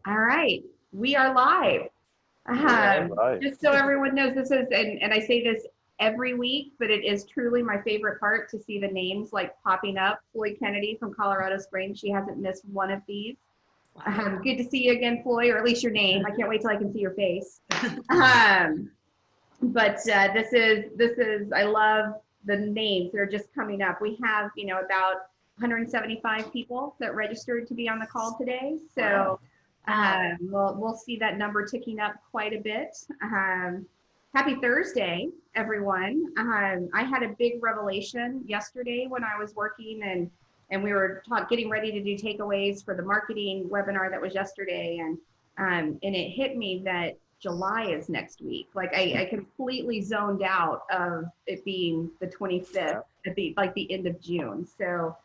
All right, we are live. Right. Just so everyone knows, this is, and I say this every week, but it is truly my favorite part to see the names like popping up. Floyd Kennedy from Colorado Springs. She hasn't missed one of these. Good to see you again, Floyd, or at least your name. I can't wait till I can see your face. But this is, I love the names that are just coming up. We have, about 175 people that registered to be on the call today. So we'll see that number ticking up quite a bit. Happy Thursday, everyone. I had a big revelation yesterday when I was working and we were getting ready to do takeaways for the marketing webinar that was yesterday. And it hit me that July is next week. Like I completely zoned out of it being the 25th at the end of June. So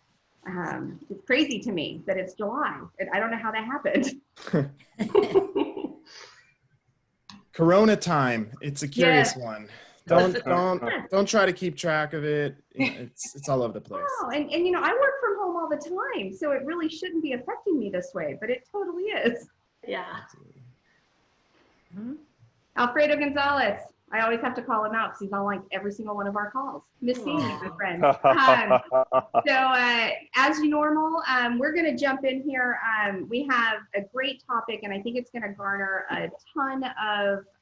it's crazy to me that it's July. I don't know how that happened. Corona time. It's a curious one. Don't try to keep track of it. It's all over the place. Oh, and I work from home all the time, so it really shouldn't be affecting me this way, but it totally is. Yeah. Mm-hmm. Alfredo Gonzalez. I always have to call him out because he's on like every single one of our calls. Miss seeing you, my friend. So as normal, we're going to jump in here. We have a great topic, and I think it's going to garner a ton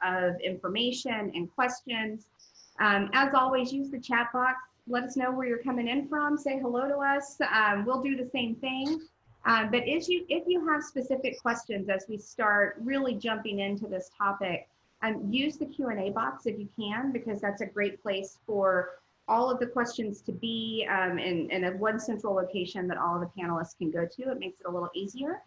of information and questions. As always, use the chat box. Let us know where you're coming in from. Say hello to us. We'll do the same thing. But if you have specific questions as we start really jumping into this topic, use the Q&A box if you can, because that's a great place for all of the questions to be in a one central location that all of the panelists can go to. It makes it a little easier.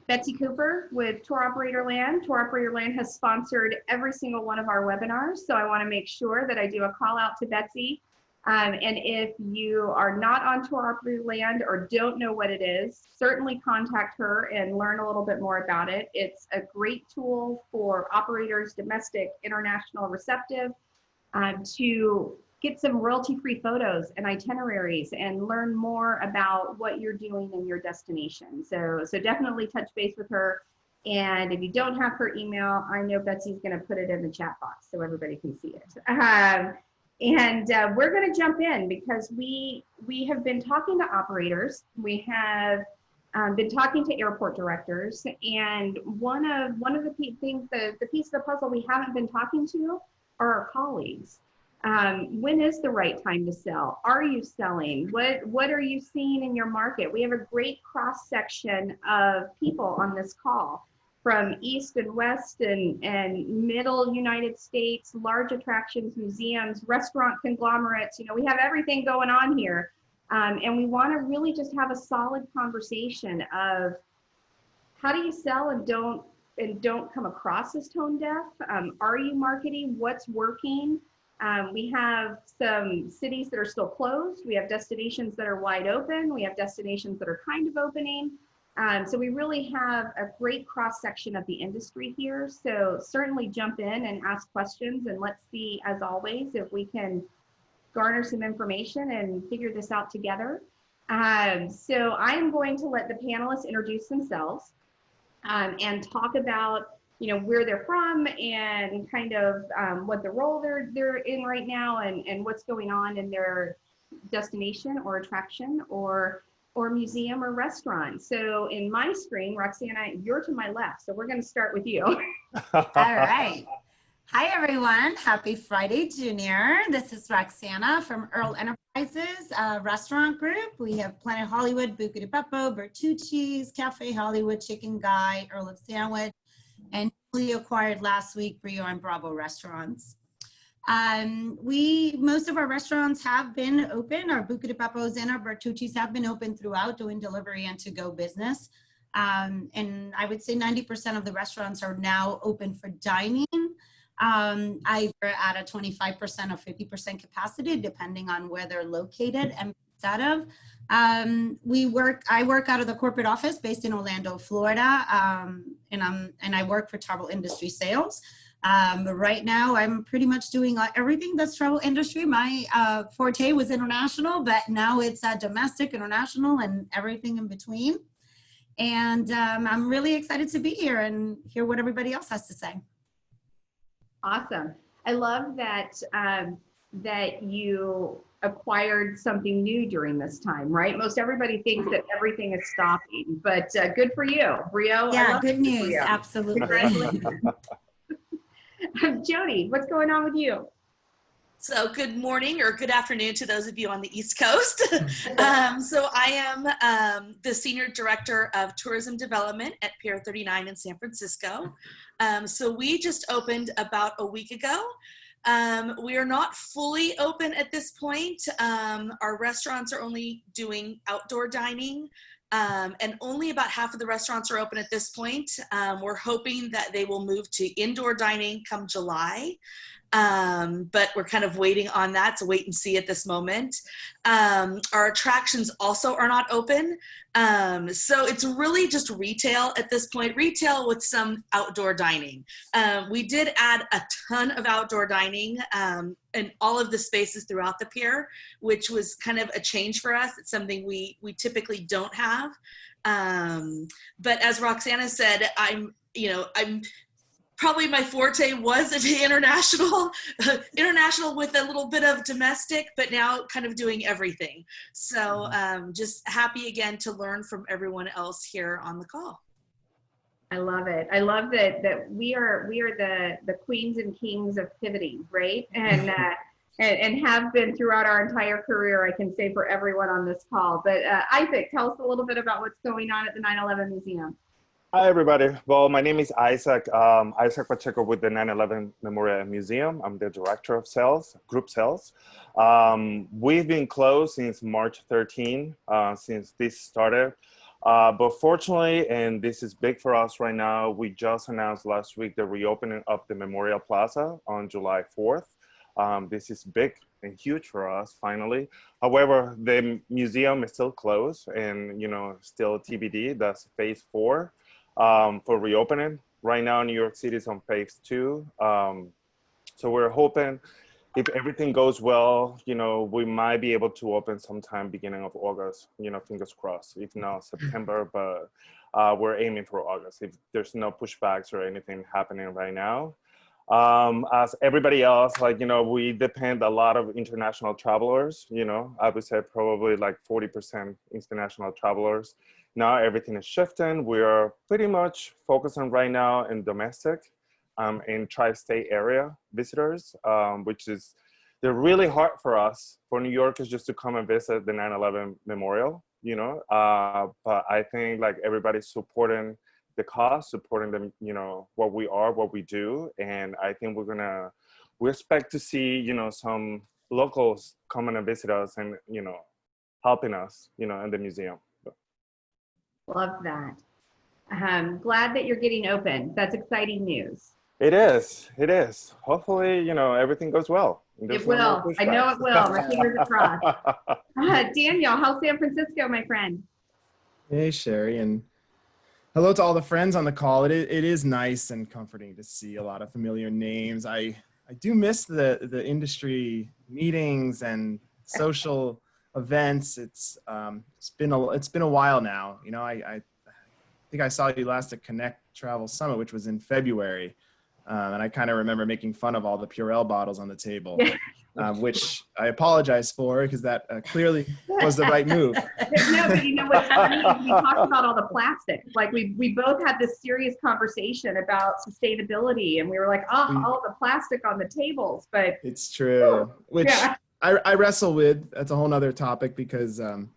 Betsy Cooper with Tour Operator Land. Tour Operator Land has sponsored every single one of our webinars, so I want to make sure that I do a call out to Betsy. And if you are not on Tour Operator Land or don't know what it is, certainly contact her and learn a little bit more about it. It's a great tool for operators, domestic, international, receptive, to get some royalty-free photos and itineraries and learn more about what you're doing in your destination. So definitely touch base with her. And if you don't have her email, I know Betsy's going to put it in the chat box so everybody can see it. And we're going to jump in because we have been talking to operators. We have been talking to airport directors, and one of the things, the piece of the puzzle we haven't been talking to are our colleagues. When is the right time to sell? Are you selling? What are you seeing in your market? We have a great cross section of people on this call, from East and West and middle United States, large attractions, museums, restaurant conglomerates. We have everything going on here. And we want to really just have a solid conversation of how do you sell and don't come across as tone deaf? Are you marketing? What's working? We have some cities that are still closed. We have destinations that are wide open. We have destinations that are kind of opening. So we really have a great cross section of the industry here. So certainly jump in and ask questions, and let's see, as always, if we can garner some information and figure this out together. So I am going to let the panelists introduce themselves and talk about where they're from and kind of what the role they're in right now and what's going on in their destination or attraction or museum or restaurant. So in my screen, Roxanna, you're to my left. So we're going to start with you. All right. Hi, everyone. Happy Friday, Junior. This is Roxanna from Earl Enterprises restaurant group. We have Planet Hollywood, Buca di Beppo, Bertucci's, Cafe Hollywood, Chicken Guy, Earl of Sandwich, and newly acquired last week, Rio and Bravo restaurants. Most of our restaurants have been open. Our Buca di Beppo's and our Bertucci's have been open throughout, doing delivery and to-go business. And I would say 90% of the restaurants are now open for dining, either at a 25% or 50% capacity, depending on where they're located and based out of. I work out of the corporate office based in Orlando, Florida, and I work for Travel Industry Sales. But right now, I'm pretty much doing everything that's travel industry. My forte was international, but now it's domestic, international, and everything in between. And I'm really excited to be here and hear what everybody else has to say. Awesome. I love that that you acquired something new during this time, right? Most everybody thinks that everything is stopping, but good for you, Brio. Yeah, good news. Absolutely. Congratulations. Jodi, what's going on with you? So good morning or good afternoon to those of you on the East Coast. So I am the Senior Director of Tourism Development at PIER 39 in San Francisco. So we just opened about a week ago. We are not fully open at this point. Our restaurants are only doing outdoor dining. And only about half of the restaurants are open at this point. We're hoping that they will move to indoor dining come July. But we're kind of waiting on that. It's a wait and see at this moment. Our attractions also are not open. So it's really just retail at this point, retail with some outdoor dining. We did add a ton of outdoor dining in all of the spaces throughout the pier, which was kind of a change for us. It's something we typically don't have. But as Roxanna said, probably my forte was international with a little bit of domestic, but now kind of doing everything. So just happy again to learn from everyone else here on the call. I love it. I love that we are the queens and kings of pivoting, right? And have been throughout our entire career, I can say for everyone on this call. But Isaac, tell us a little bit about what's going on at the 9/11 Museum. Hi, everybody. Well, my name is Isaac. Isaac Pacheco with the 9/11 Memorial Museum. I'm the director of sales, group sales. We've been closed since March 13, since this started. But fortunately, and this is big for us right now, we just announced last week the reopening of the Memorial Plaza on July 4th. This is big and huge for us, finally. However, the museum is still closed and, still TBD. That's phase 4. For reopening. Right now, New York City is on phase 2. So we're hoping if everything goes well, we might be able to open sometime beginning of August, fingers crossed, if not September, but we're aiming for August if there's no pushbacks or anything happening right now. As everybody else, we depend a lot of international travelers, I would say probably like 40% international travelers. Now everything is shifting. We are pretty much focusing right now in domestic and tri-state area visitors, which is, they're really hard for us, for New Yorkers just to come and visit the 9/11 Memorial, but I think like everybody's supporting the cause, supporting them, what we are, what we do. And I think we expect to see, some locals coming and visit us and, helping us, in the museum. Love that. Glad that you're getting open. That's exciting news. It is. It is. Hopefully, everything goes well. It will. I know it will. My fingers are crossed. Daniel, how's San Francisco, my friend? Hey, Sherry, and hello to all the friends on the call. It is nice and comforting to see a lot of familiar names. I do miss the industry meetings and social events. It's been a while now. I think I saw you last at Connect Travel Summit, which was in February. And I kind of remember making fun of all the Purell bottles on the table, which I apologize for because that clearly was the right move. No, but you know what's funny is we talked about all the plastic. Like we both had this serious conversation about sustainability, and we were like, oh, all the plastic on the tables. But it's true, which I wrestle with. That's a whole nother topic because the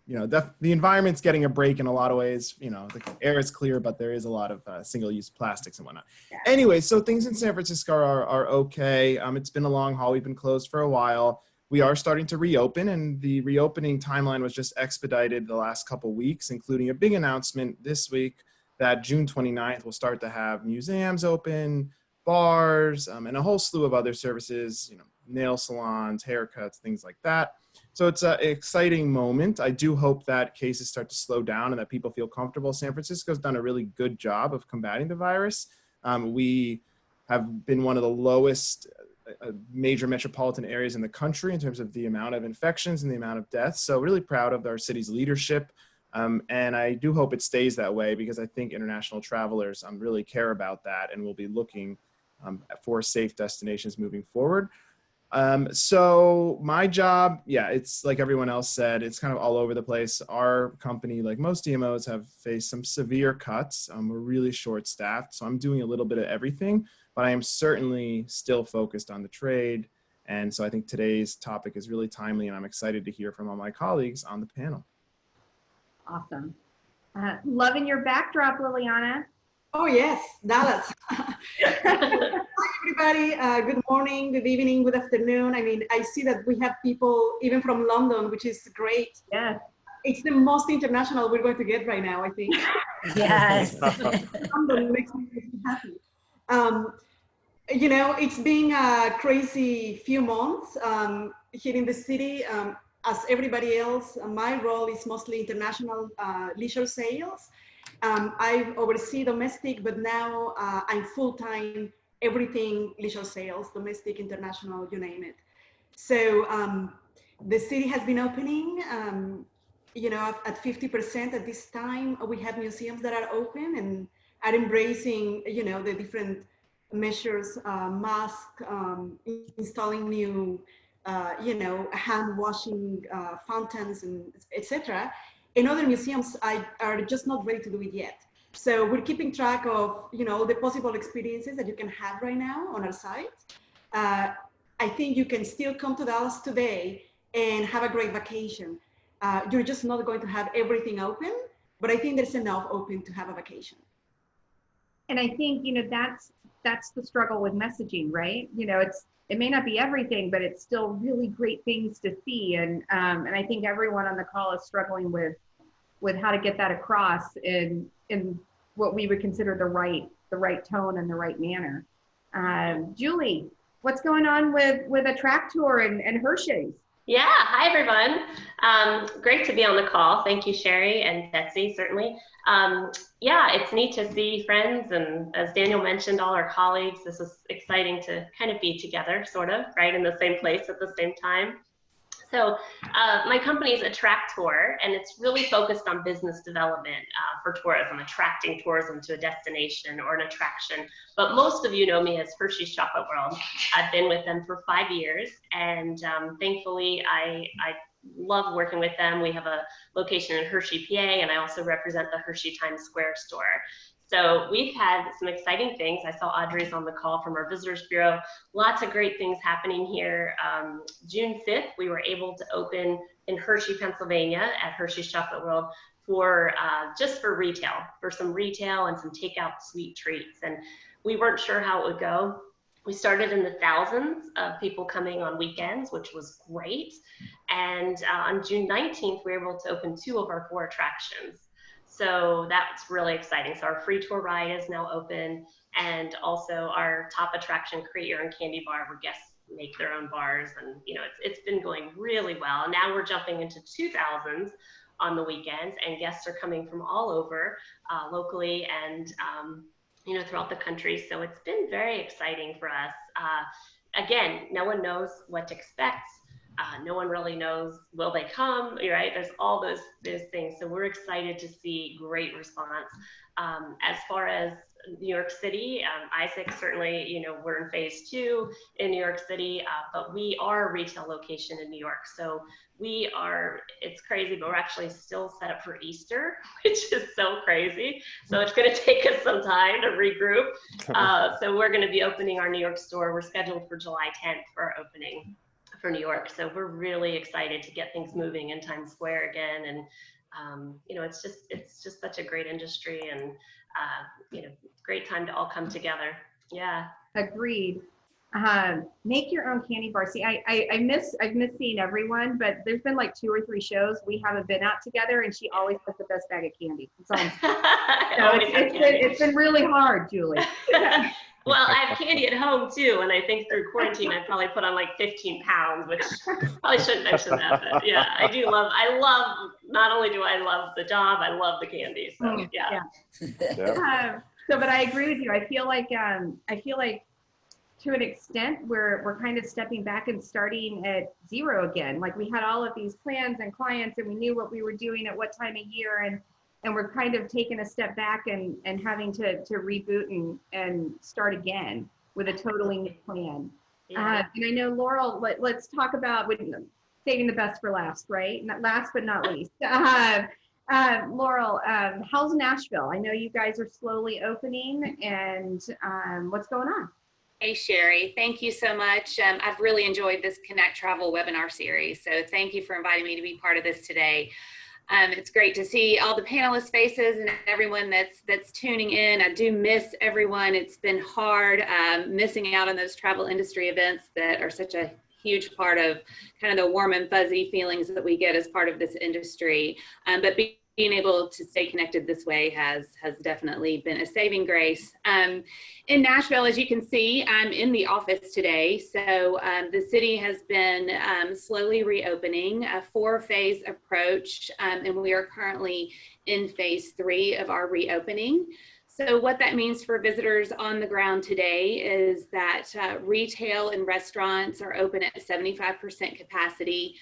environment's getting a break in a lot of ways. The air is clear, but there is a lot of single-use plastics and whatnot. Yeah. Anyway, so things in San Francisco are okay. It's been a long haul. We've been closed for a while. We are starting to reopen, and the reopening timeline was just expedited the last couple weeks, including a big announcement this week that June 29th we'll start to have museums open, bars, and a whole slew of other services, nail salons, haircuts, things like that. So it's an exciting moment. I do hope that cases start to slow down and that people feel comfortable. San Francisco's done a really good job of combating the virus. We have been one of the lowest major metropolitan areas in the country in terms of the amount of infections and the amount of deaths. So really proud of our city's leadership. And I do hope it stays that way because I think international travelers really care about that and will be looking for safe destinations moving forward. So my job, yeah, it's like everyone else said, it's kind of all over the place. Our company, like most DMOs, have faced some severe cuts. We're really short staffed, so I'm doing a little bit of everything, but I am certainly still focused on the trade. And so I think today's topic is really timely, and I'm excited to hear from all my colleagues on the panel. Awesome. Loving your backdrop, Liliana. Oh, yes, Dallas. Hi, everybody. Good morning, good evening, good afternoon. I mean, I see that we have people even from London, which is great. Yeah. It's the most international we're going to get right now, I think. Yes. London makes me happy. You know, it's been a crazy few months here in the city. As everybody else, my role is mostly international leisure sales. I oversee domestic, but now I'm full-time, everything leisure sales, domestic, international, you name it. So the city has been opening, you know, at 50% at this time. We have museums that are open and are embracing, you know, the different measures, mask, installing new, you know, hand washing fountains, and etc. And other museums are just not ready to do it yet. So we're keeping track of, you know, the possible experiences that you can have right now on our site. I think you can still come to Dallas today and have a great vacation. You're just not going to have everything open, but I think there's enough open to have a vacation. And I think, you know, that's the struggle with messaging, right? You know, it may not be everything, but it's still really great things to see. And I think everyone on the call is struggling with how to get that across in what we would consider the right tone and the right manner. Julie, what's going on with Attractour and Hershey's? Yeah, hi everyone. Great to be on the call. Thank you, Sherry and Betsy, certainly. Yeah, it's neat to see friends, and as Daniel mentioned, all our colleagues. This is exciting to kind of be together, sort of, right, in the same place at the same time. So my company is Attractour, and it's really focused on business development for tourism, attracting tourism to a destination or an attraction. But most of you know me as Hershey's Chocolate World. I've been with them for 5 years, and thankfully I love working with them. We have a location in Hershey, PA, and I also represent the Hershey Times Square store. So we've had some exciting things. I saw Audrey's on the call from our Visitors Bureau. Lots of great things happening here. June 5th, we were able to open in Hershey, Pennsylvania at Hershey's Chocolate World for just for retail, for some retail and some takeout sweet treats. And we weren't sure how it would go. We started in the thousands of people coming on weekends, which was great. And on June 19th, we were able to open 2 of our 4 attractions. So that's really exciting. So our free tour ride is now open, and also our top attraction, Create Your Own Candy Bar, where guests make their own bars, and you know it's been going really well. Now we're jumping into 2000s on the weekends, and guests are coming from all over, locally and you know, throughout the country. So it's been very exciting for us. Again, no one knows what to expect. No one really knows, will they come, right? There's all those things. So we're excited to see great response. As far as New York City, Isaac, certainly, you know, we're in phase 2 in New York City, but we are a retail location in New York. So we are, it's crazy, but we're actually still set up for Easter, which is so crazy. So it's going to take us some time to regroup. So we're going to be opening our New York store. We're scheduled for July 10th for our opening for New York. So we're really excited to get things moving in Times Square again. And, you know, it's just such a great industry, and, you know, great time to all come together. Yeah. Agreed. Make your own candy bar. See, I've missed seeing everyone, but there's been like 2 or 3 shows we haven't been out together, and she always puts the best bag of candy. So it's been really hard, Julie. Well, I have candy at home too, and I think through quarantine I probably put on like 15 pounds, which probably shouldn't mention that, but yeah, I love, not only do I love the job, I love the candy, so yeah. So, but I agree with you. I feel like to an extent, we're kind of stepping back and starting at zero again. Like we had all of these plans and clients, and we knew what we were doing at what time of year, and we're kind of taking a step back and having to reboot and start again with a totally new plan. Yeah. And I know, Laurel, let's talk about saving the best for last, right? Not last but not least. Laurel, how's Nashville? I know you guys are slowly opening, and what's going on? Hey, Sherry, thank you so much. I've really enjoyed this Connect Travel webinar series, so thank you for inviting me to be part of this today. It's great to see all the panelist faces and everyone that's tuning in. I do miss everyone. It's been hard missing out on those travel industry events that are such a huge part of kind of the warm and fuzzy feelings that we get as part of this industry. But being able to stay connected this way has definitely been a saving grace. In Nashville, as you can see, I'm in the office today. So the city has been slowly reopening, a 4-phase approach, and we are currently in phase 3 of our reopening. So what that means for visitors on the ground today is that retail and restaurants are open at 75% capacity.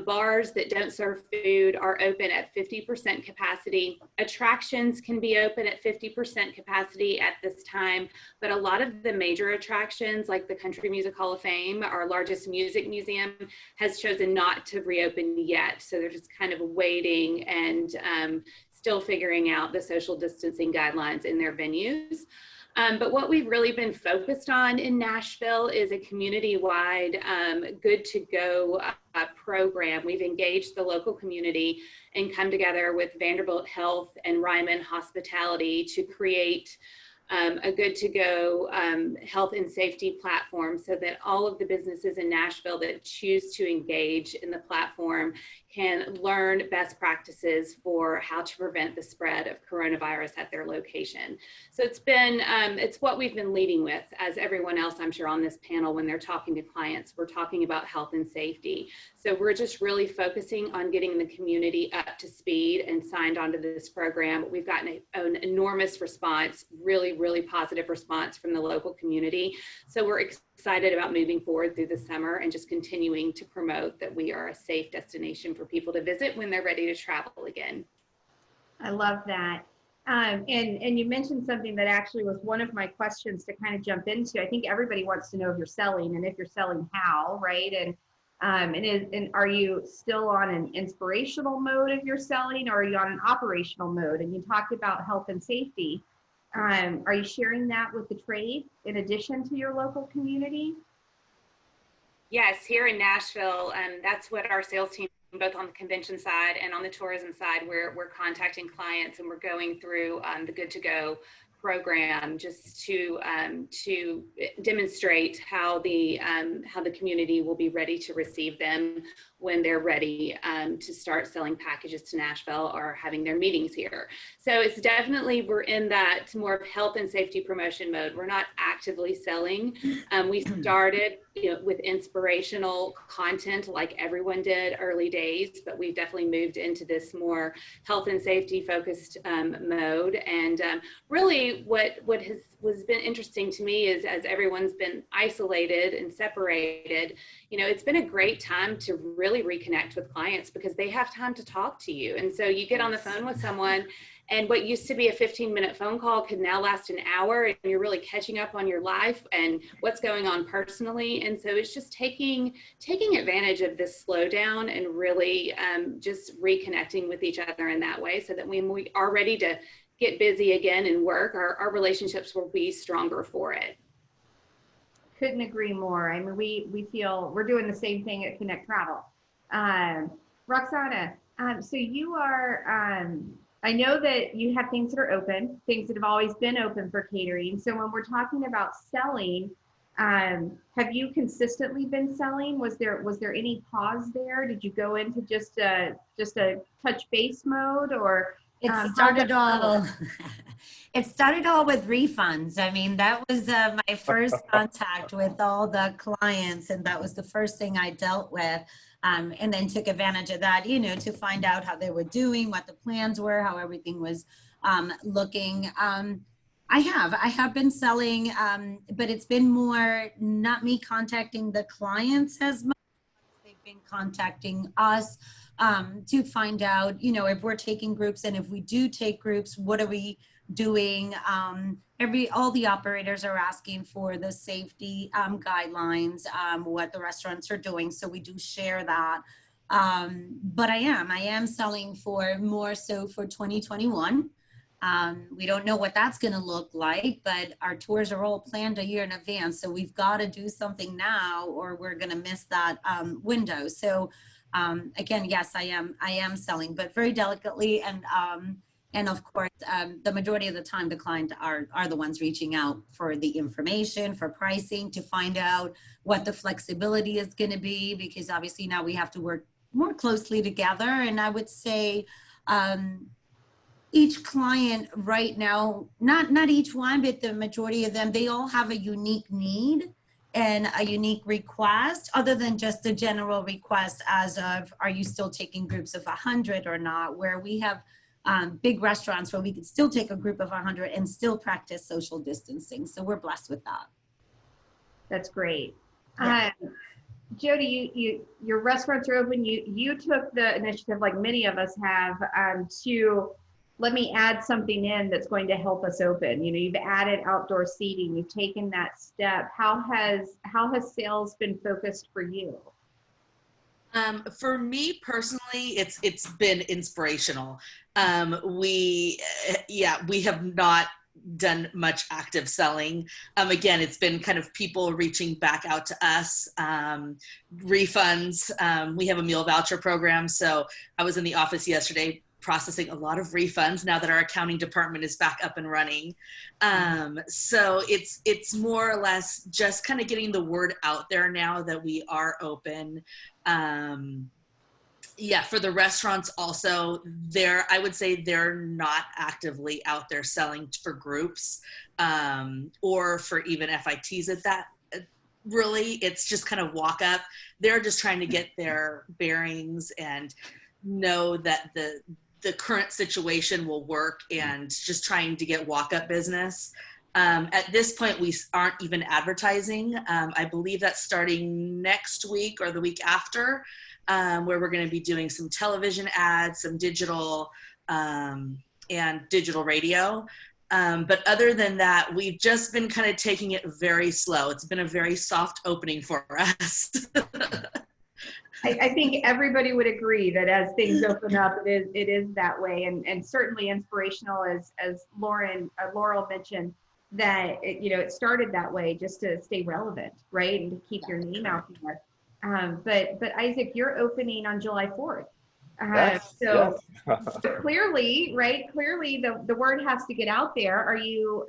Bars that don't serve food are open at 50% capacity. Attractions can be open at 50% capacity at this time, but a lot of the major attractions like the Country Music Hall of Fame, our largest music museum, has chosen not to reopen yet. So they're just kind of waiting and still figuring out the social distancing guidelines in their venues. But what we've really been focused on in Nashville is a community-wide good to go program. We've engaged the local community and come together with Vanderbilt Health and Ryman Hospitality to create a good to go health and safety platform so that all of the businesses in Nashville that choose to engage in the platform can learn best practices for how to prevent the spread of coronavirus at their location. So it's been, it's what we've been leading with, as everyone else I'm sure on this panel when they're talking to clients, we're talking about health and safety. So we're just really focusing on getting the community up to speed and signed onto this program. We've gotten an enormous response, really positive response from the local community. So we're excited about moving forward through the summer and just continuing to promote that we are a safe destination for people to visit when they're ready to travel again. I love that. And you mentioned something that actually was one of my questions to kind of jump into. I think everybody wants to know if you're selling and if you're selling how, right? And are you still on an inspirational mode if you're selling, or are you on an operational mode? And you talked about health and safety. Are you sharing that with the trade in addition to your local community? Yes, here in Nashville, that's what our sales team, both on the convention side and on the tourism side, we're contacting clients and we're going through the Good to Go program just to demonstrate how the community will be ready to receive them when they're ready to start selling packages to Nashville or having their meetings here. So it's definitely, we're in that more of health and safety promotion mode. We're not actively selling. We started with inspirational content like everyone did early days, but we've definitely moved into this more health and safety focused mode. And really what has been interesting to me is, as everyone's been isolated and separated, it's been a great time to really reconnect with clients because they have time to talk to you. And so you get on the phone with someone, and what used to be a 15-minute phone call could now last an hour, and you're really catching up on your life and what's going on personally. And so it's just taking advantage of this slowdown and really just reconnecting with each other in that way, so that when we are ready to get busy again and work, our relationships will be stronger for it. Couldn't agree more. I mean, we feel we're doing the same thing at Connect Travel. Roxanna, so you are, I know that you have things that are open, things that have always been open for catering. So when we're talking about selling, have you consistently been selling? Was there any pause there? Did you go into just a touch base mode, or it started all with refunds. I mean, that was my first contact with all the clients, and that was the first thing I dealt with. And then took advantage of that, to find out how they were doing, what the plans were, how everything was looking. I have been selling, but it's been more not me contacting the clients as much. They've been contacting us to find out, you know, if we're taking groups, and if we do take groups, what are we doing? All the operators are asking for the safety guidelines, what the restaurants are doing. So we do share that. But I am selling for more so for 2021. We don't know what that's going to look like, but our tours are all planned a year in advance. So we've got to do something now, or we're going to miss that window. So again, yes, I am selling, but very delicately. And of course, the majority of the time, the client are the ones reaching out for the information, for pricing, to find out what the flexibility is going to be, because obviously now we have to work more closely together. And I would say, each client right now, not each one, but the majority of them, they all have a unique need and a unique request, other than just a general request as of, are you still taking groups of 100 or not? Where we have big restaurants where we could still take a group of 100 and still practice social distancing. So we're blessed with that. That's great. Yeah. Jodi, your restaurants are open. You took the initiative, like many of us have, to let me add something in that's going to help us open. You know, you've added outdoor seating, you've taken that step. How has sales been focused for you? For me personally, it's been inspirational. We have not done much active selling. Again, it's been kind of people reaching back out to us, refunds. We have a meal voucher program. So I was in the office yesterday processing a lot of refunds now that our accounting department is back up and running. So it's more or less just kind of getting the word out there now that we are open. For the restaurants also, I would say they're not actively out there selling for groups, or for even FITs at that. Really, it's just kind of walk up. They're just trying to get their bearings and know that the current situation will work, and just trying to get walk-up business. At this point, we aren't even advertising. I believe that's starting next week or the week after, where we're going to be doing some television ads, some digital, and digital radio. But other than that, we've just been kind of taking it very slow. It's been a very soft opening for us. I think everybody would agree that as things open up, it is that way, and certainly inspirational, as Laurel mentioned, that it started that way just to stay relevant, right, and to keep your name out there. But Isaac, you're opening on July 4th. Yes. Clearly, right? Clearly, the word has to get out there. Are you?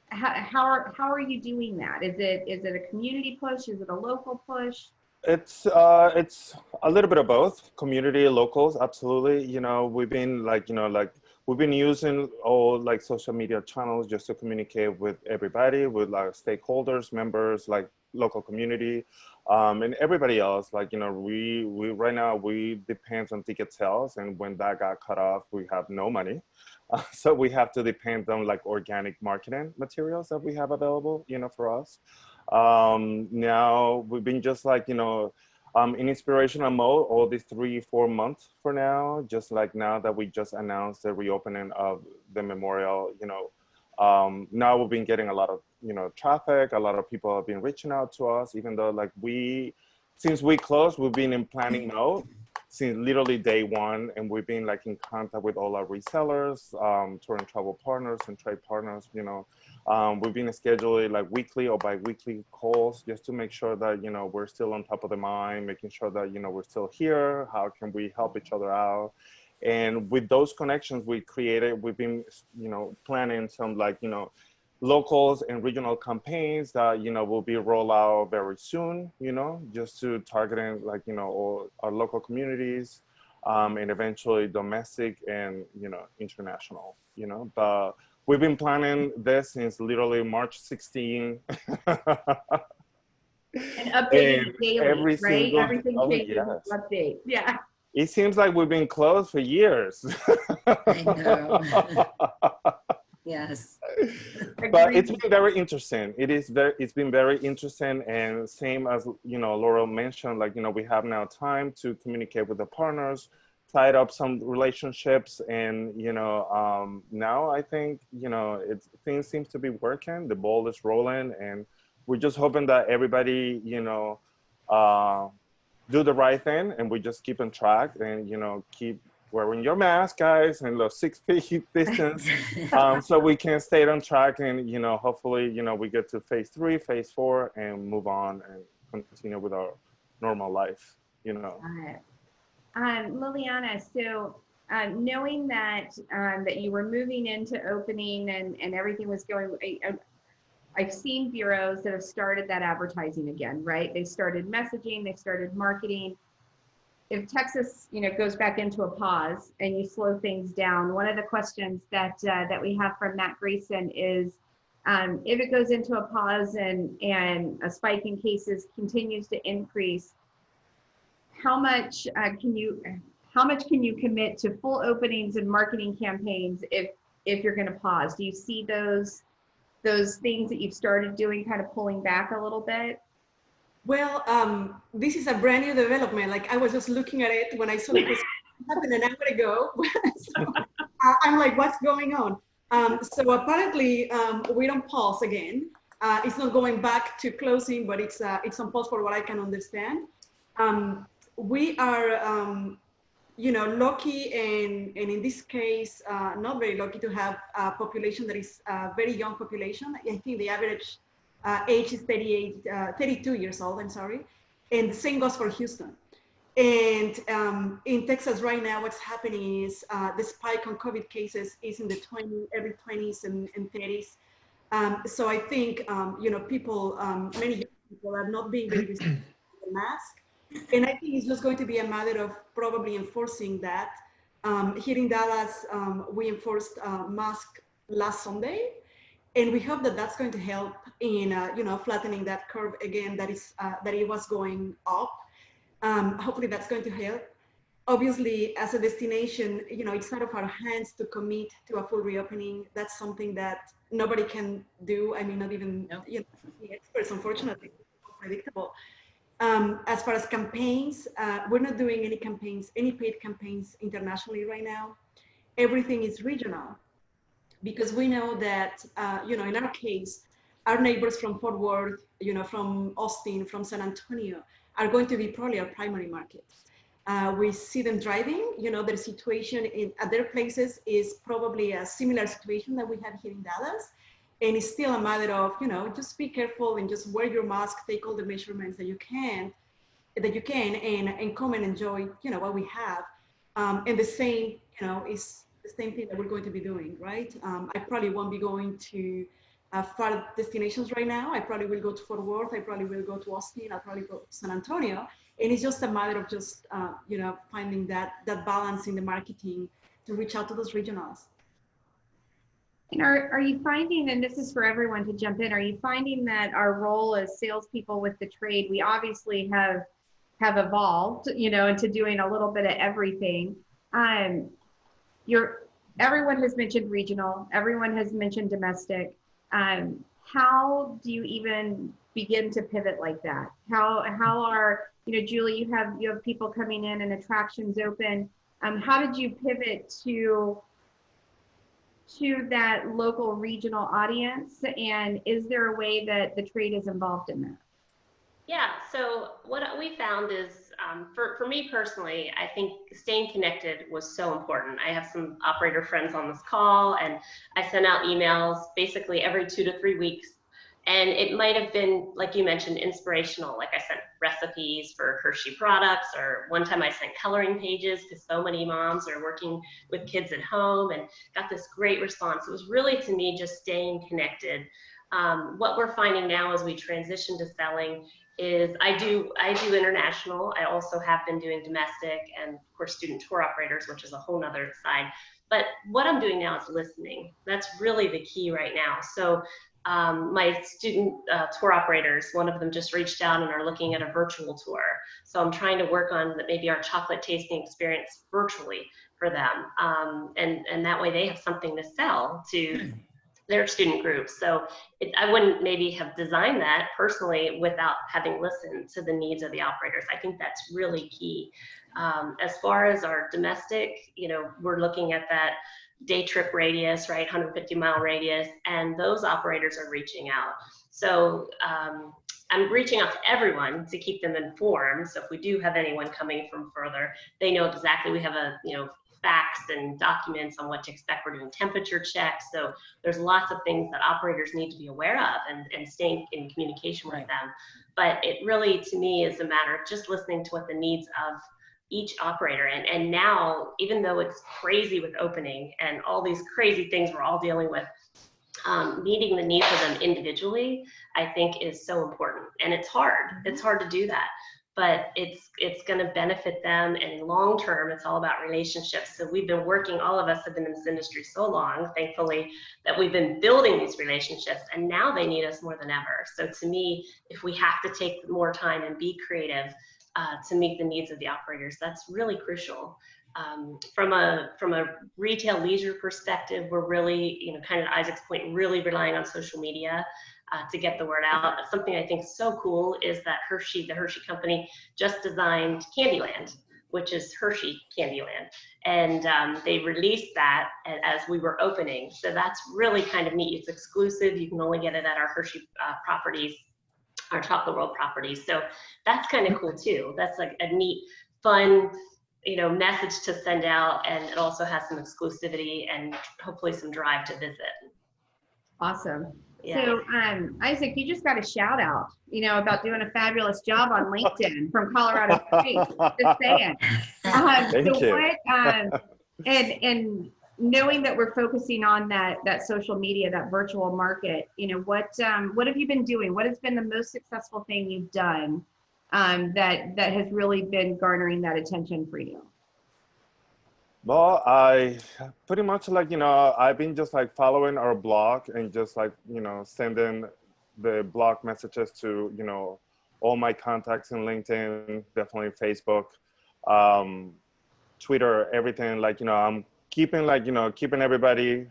How are you doing that? Is it a community push? Is it a local push? It's a little bit of both. Community, locals, absolutely. We've been we've been using all social media channels just to communicate with everybody, with our stakeholders, members, local community, and everybody else. We right now we depend on ticket sales, and when that got cut off, we have no money, so we have to depend on organic marketing materials that we have available, for us. Now we've been just in inspirational mode all these 3-4 months for now, just now that we just announced the reopening of the memorial. Now we've been getting a lot of traffic. A lot of people have been reaching out to us, even though since we closed, we've been in planning mode since literally day one, and we've been in contact with all our resellers, tour and travel partners and trade partners. We've been scheduling weekly or bi-weekly calls just to make sure that we're still on top of the mind, making sure that we're still here. How can we help each other out? And with those connections we've been planning some locals and regional campaigns that will be rolled out very soon, just to targeting all our local communities, and eventually domestic and international. But we've been planning this since literally March 16. And updating daily, right? Everything changes. Yes. Update. Yeah. It seems like we've been closed for years. I know. Yes. But it's been very interesting. It's been very interesting, and same as, you know, Laurel mentioned, like, you know, we have now time to communicate with the partners, tied up some relationships, and, you know, now I think, you know, things seems to be working. The ball is rolling, and we're just hoping that everybody, you know, do the right thing, and we just keep on track, and, you know, keep wearing your mask, guys, and the 6 feet distance, so we can stay on track, and, you know, hopefully, you know, we get to phase 3, phase 4, and move on and continue with our normal life, you know. Liliana, so knowing that that you were moving into opening and everything was going, I've seen bureaus that have started that advertising again, right? They started messaging, they started marketing. If Texas, you know, goes back into a pause and you slow things down, one of the questions that that we have from Matt Grayson is, if it goes into a pause and a spike in cases continues to increase, how much can you commit to full openings and marketing campaigns if you're going to pause? Do you see those things that you've started doing kind of pulling back a little bit? Well, this is a brand new development. Like, I was just looking at it when I saw this happen an hour ago. So, I'm like, what's going on? So apparently, we don't pause again. It's not going back to closing, but it's on pause for what I can understand. We are, you know, lucky, and in this case, not very lucky to have a population that is a very young population. I think the average age is 32 years old, I'm sorry. And the same goes for Houston. And in Texas right now, what's happening is the spike on COVID cases is in the early 20s and 30s. So I think, you know, people, many young people are not being very responsible to the mask. And I think it's just going to be a matter of probably enforcing that. Here in Dallas, we enforced mask last Sunday. And we hope that that's going to help in, you know, flattening that curve again that it was going up. Hopefully that's going to help. Obviously, as a destination, you know, it's out of our hands to commit to a full reopening. That's something that nobody can do. I mean, not even, you know, the experts, unfortunately, it's unpredictable. As far as campaigns, we're not doing any campaigns, any paid campaigns internationally right now. Everything is regional. Because we know that, you know, in our case, our neighbors from Fort Worth, you know, from Austin, from San Antonio, are going to be probably our primary markets. We see them driving, you know, their situation at their places is probably a similar situation that we have here in Dallas. And it's still a matter of, you know, just be careful and just wear your mask, take all the measurements that you can, and come and enjoy, you know, what we have. And the same, you know, is the same thing that we're going to be doing, right? I probably won't be going to far destinations right now. I probably will go to Fort Worth. I probably will go to Austin. I'll probably go to San Antonio. And it's just a matter of just, you know, finding that balance in the marketing to reach out to those regionals. And are you finding, and this is for everyone to jump in, are you finding that our role as salespeople with the trade, we obviously have evolved, you know, into doing a little bit of everything. Everyone has mentioned regional, everyone has mentioned domestic. How do you even begin to pivot like that? How are, you know, Julie, you have people coming in and attractions open. How did you pivot to that local regional audience? And is there a way that the trade is involved in that? Yeah, so what we found is, for me personally, I think staying connected was so important. I have some operator friends on this call, and I send out emails basically every 2 to 3 weeks. And it might have been, like you mentioned, inspirational. Like I sent recipes for Hershey products, or one time I sent coloring pages because so many moms are working with kids at home, and got this great response. It was really, to me, just staying connected. What we're finding now as we transition to selling is I do international. I also have been doing domestic, and of course student tour operators, which is a whole nother side. But what I'm doing now is listening. That's really the key right now. So my student tour operators, one of them just reached out and are looking at a virtual tour. So I'm trying to work on maybe our chocolate tasting experience virtually for them. And that way they have something to sell to their student groups. So I wouldn't maybe have designed that personally without having listened to the needs of the operators. I think that's really key. As far as our domestic, you know, we're looking at that day trip radius, right, 150-mile radius, and those operators are reaching out. So I'm reaching out to everyone to keep them informed. So if we do have anyone coming from further, they know exactly. We have a, you know, facts and documents on what to expect. We're doing temperature checks. So there's lots of things that operators need to be aware of and staying in communication with them. But it really, to me, is a matter of just listening to what the needs of each operator. And now, even though it's crazy with opening and all these crazy things we're all dealing with, meeting the needs of them individually, I think is so important. And it's hard. It's hard to do that. But it's going to benefit them, and long term, it's all about relationships. So we've been working, all of us have been in this industry so long, thankfully, that we've been building these relationships, and now they need us more than ever. So to me, if we have to take more time and be creative to meet the needs of the operators, that's really crucial. From a retail leisure perspective, we're really, you know, kind of Isaac's point, really relying on social media to get the word out. Something I think is so cool is that the Hershey company, just designed Candyland, which is Hershey Candyland. And they released that as we were opening. So that's really kind of neat. It's exclusive. You can only get it at our Hershey properties, our Chocolate World properties. So that's kind of cool too. That's like a neat, fun, you know, message to send out, and it also has some exclusivity and hopefully some drive to visit. Awesome. Yeah. So, Isaac, you just got a shout out, you know, about doing a fabulous job on LinkedIn from Colorado Springs. Just saying. Thank you. What, and knowing that we're focusing on that social media, that virtual market, you know, what have you been doing? What has been the most successful thing you've done that has really been garnering that attention for you? Well, I pretty much, like, you know, I've been just like following our blog and just like, you know, sending the blog messages to, you know, all my contacts in LinkedIn, definitely Facebook, Twitter, everything. Like, you know, I'm keeping everybody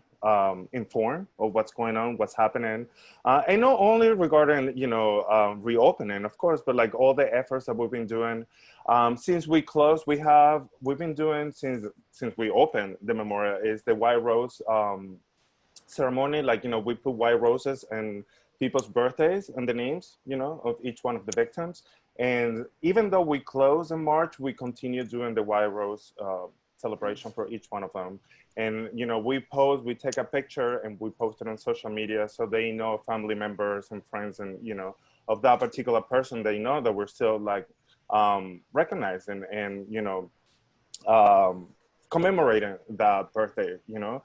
informed of what's going on, what's happening. And not only regarding, you know, reopening, of course, but like all the efforts that we've been doing. Since we closed, we've been doing since we opened the memorial is the white rose ceremony. Like, you know, we put white roses and people's birthdays and the names, you know, of each one of the victims. And even though we closed in March, we continue doing the white rose celebration for each one of them. And, you know, we take a picture and we post it on social media so they know, family members and friends and, you know, of that particular person, they know that we're still like recognizing and, you know, commemorating that birthday, you know.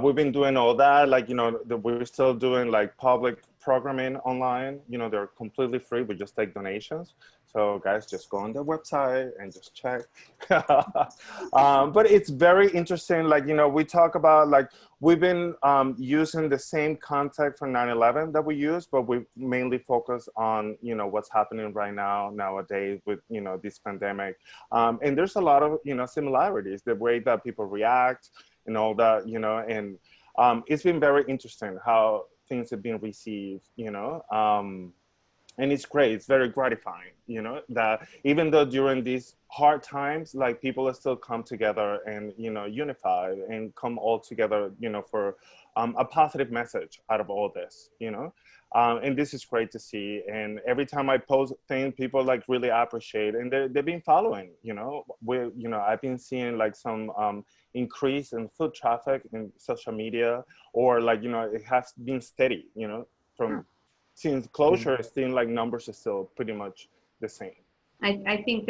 We've been doing all that, like, you know, we're still doing like public programming online, you know, they're completely free. We just take donations. So guys, just go on the website and just check. But it's very interesting. Like, you know, we talk about like, we've been using the same content for 9/11 that we use, but we mainly focus on, you know, what's happening right now, nowadays with, you know, this pandemic. And there's a lot of, you know, similarities, the way that people react and all that, you know, and it's been very interesting how things have been received, you know. And it's great, it's very gratifying, you know, that even though during these hard times, like people still come together and, you know, unify and come all together, you know, for a positive message out of all this, you know. And this is great to see. And every time I post things, people like really appreciate, and they've been following, you know. I've been seeing like some increase in foot traffic in social media, or like, you know, it has been steady, you know, from since closure, it seems like numbers are still pretty much the same. I think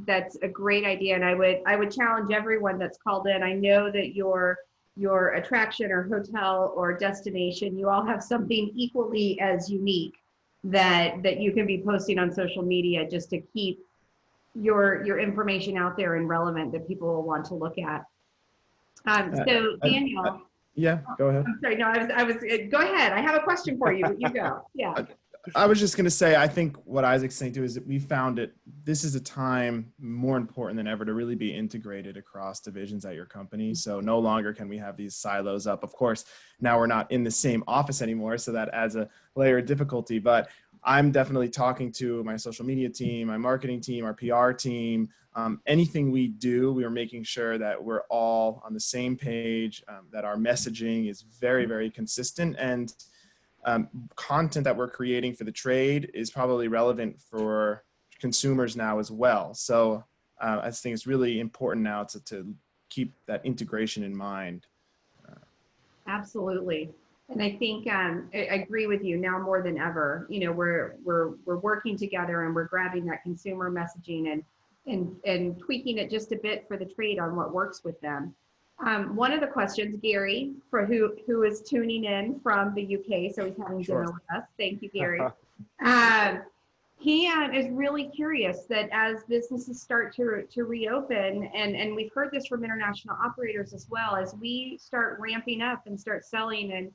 that's a great idea, and I would challenge everyone that's called in. I know that your attraction or hotel or destination, you all have something equally as unique that you can be posting on social media just to keep your information out there and relevant that people will want to look at. So Daniel. Yeah, go ahead. I'm sorry. No, I was. Go ahead. I have a question for you. But you go. Yeah. I was just going to say, I think what Isaac's saying too is that we found it, this is a time more important than ever to really be integrated across divisions at your company. So no longer can we have these silos up. Of course, now we're not in the same office anymore, so that adds a layer of difficulty. But I'm definitely talking to my social media team, my marketing team, our PR team. Anything we do, we are making sure that we're all on the same page, that our messaging is very, very consistent, and content that we're creating for the trade is probably relevant for consumers now as well. So I think it's really important now to keep that integration in mind. Absolutely. And I think I agree with you now more than ever. You know, we're working together and we're grabbing that consumer messaging and tweaking it just a bit for the trade on what works with them. One of the questions, Gary, for who is tuning in from the UK, so he's having dinner with us. Thank you, Gary. He is really curious that as businesses start to reopen, and we've heard this from international operators as well, as we start ramping up and start selling, and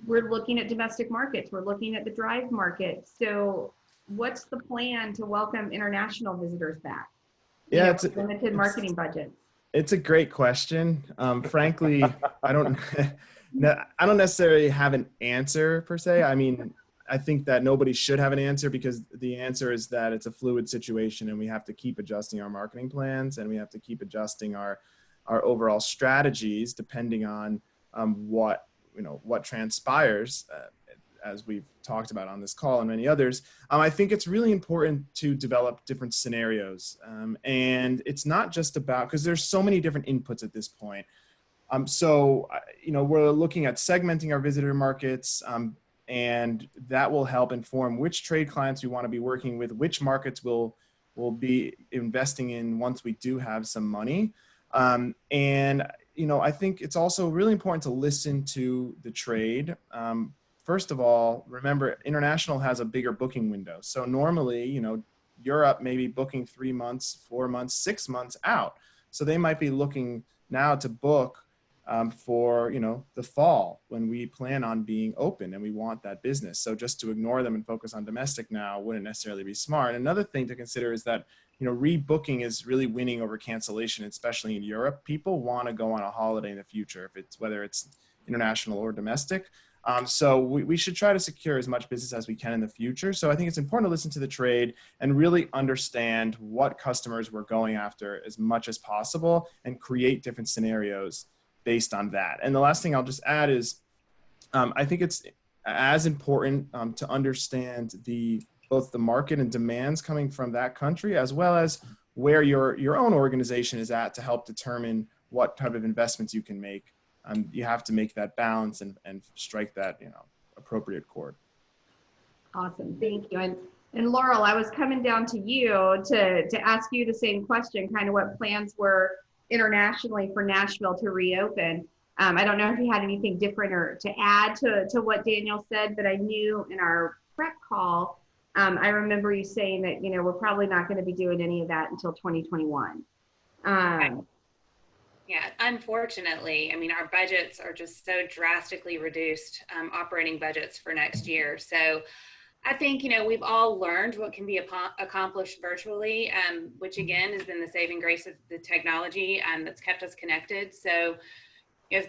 we're looking at domestic markets, we're looking at the drive market. So what's the plan to welcome international visitors back? Yeah, it's limited marketing budgets. It's a great question. Frankly, I don't necessarily have an answer per se. I mean, I think that nobody should have an answer, because the answer is that it's a fluid situation and we have to keep adjusting our marketing plans, and we have to keep adjusting our overall strategies depending on what transpires, as we've talked about on this call and many others. I think it's really important to develop different scenarios. And it's not just about, because there's so many different inputs at this point. So, we're looking at segmenting our visitor markets, and that will help inform which trade clients we want to be working with, which markets we'll be investing in once we do have some money. And, I think it's also really important to listen to the trade. First of all, remember, international has a bigger booking window. So normally, Europe may be booking 3 months, 4 months, 6 months out. So they might be looking now to book for, the fall, when we plan on being open and we want that business. So just to ignore them and focus on domestic now wouldn't necessarily be smart. Another thing to consider is that, rebooking is really winning over cancellation, especially in Europe. People want to go on a holiday in the future, whether it's international or domestic. So we should try to secure as much business as we can in the future. So I think it's important to listen to the trade and really understand what customers we're going after as much as possible, and create different scenarios based on that. And the last thing I'll just add is, I think it's as important to understand both the market and demands coming from that country, as well as where your own organization is at, to help determine what type of investments you can make. You have to make that balance and strike that appropriate chord. Awesome, thank you. And Laurel, I was coming down to you to ask you the same question, kind of what plans were internationally for Nashville to reopen. I don't know if you had anything different or to add to what Daniel said, but I knew in our prep call, I remember you saying that we're probably not going to be doing any of that until 2021. Yeah, unfortunately, I mean, our budgets are just so drastically reduced, operating budgets for next year. So I think, we've all learned what can be accomplished virtually, which again has been the saving grace of the technology that's kept us connected. So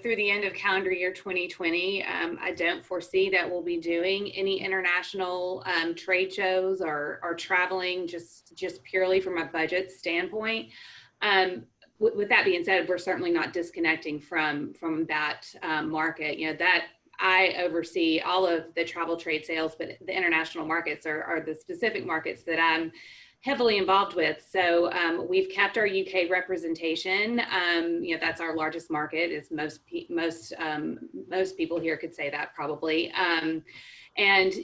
through the end of calendar year 2020, I don't foresee that we'll be doing any international trade shows or traveling just purely from a budget standpoint. With that being said, we're certainly not disconnecting from that market. That I oversee all of the travel trade sales, but the international markets are the specific markets that I'm heavily involved with. So we've kept our UK representation. That's our largest market. Is most people here could say that probably. And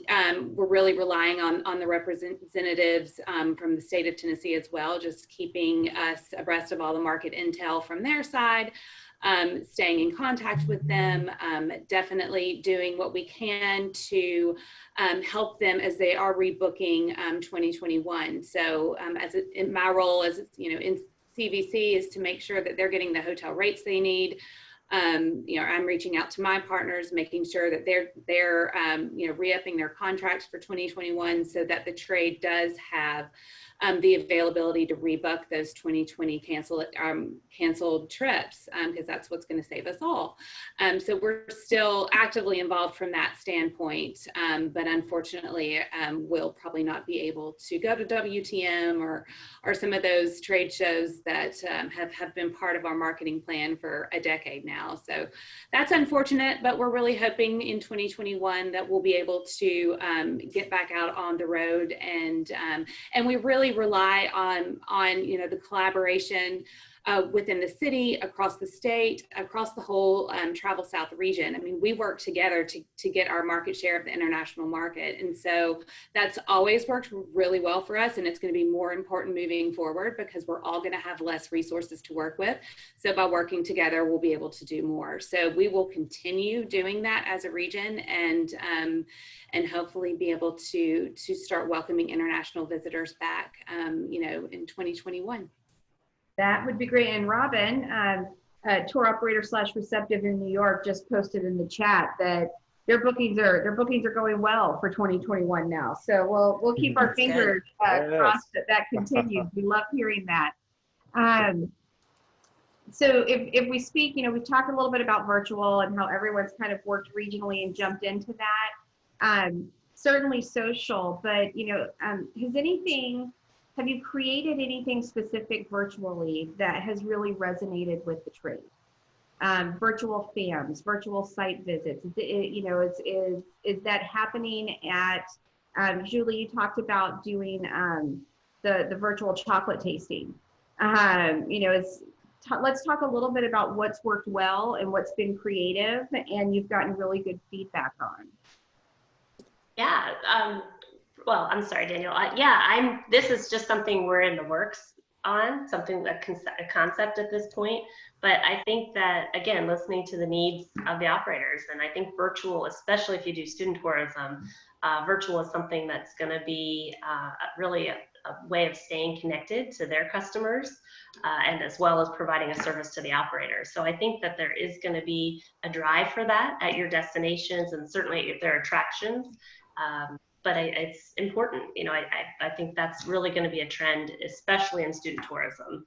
we're really relying on the representatives from the state of Tennessee as well, just keeping us abreast of all the market intel from their side, staying in contact with them, definitely doing what we can to help them as they are rebooking 2021. So in my role as in CVC is to make sure that they're getting the hotel rates they need, I'm reaching out to my partners, making sure that they're re-upping their contracts for 2021 so that the trade does have the availability to rebook those 2020 canceled trips, because that's what's going to save us all. So we're still actively involved from that standpoint, but unfortunately, we'll probably not be able to go to WTM or some of those trade shows that have been part of our marketing plan for a decade now. So that's unfortunate, but we're really hoping in 2021 that we'll be able to get back out on the road, and we really rely on the collaboration within the city, across the state, across the whole Travel South region. I mean, we work together to get our market share of the international market. And so that's always worked really well for us. And it's going to be more important moving forward because we're all going to have less resources to work with. So by working together, we'll be able to do more. So we will continue doing that as a region, and hopefully be able to start welcoming international visitors back, in 2021. That would be great. And Robin, tour operator / receptive in New York, just posted in the chat that their bookings are going well for 2021 now. So we'll keep our fingers crossed that continues. We love hearing that. So if we speak, we've talked a little bit about virtual and how everyone's kind of worked regionally and jumped into that. Certainly social, but have you created anything specific virtually that has really resonated with the trade? Virtual FAMs, virtual site visits, is that happening at, Julie, you talked about doing the virtual chocolate tasting. Let's talk a little bit about what's worked well and what's been creative and you've gotten really good feedback on. Yeah. Well, I'm sorry, Daniel. This is just something we're in the works on, a concept at this point. But I think that, again, listening to the needs of the operators, and I think virtual, especially if you do student tourism, virtual is something that's going to be really a way of staying connected to their customers, and as well as providing a service to the operators. So I think that there is going to be a drive for that at your destinations and certainly at their attractions. But it's important, I think that's really going to be a trend, especially in student tourism.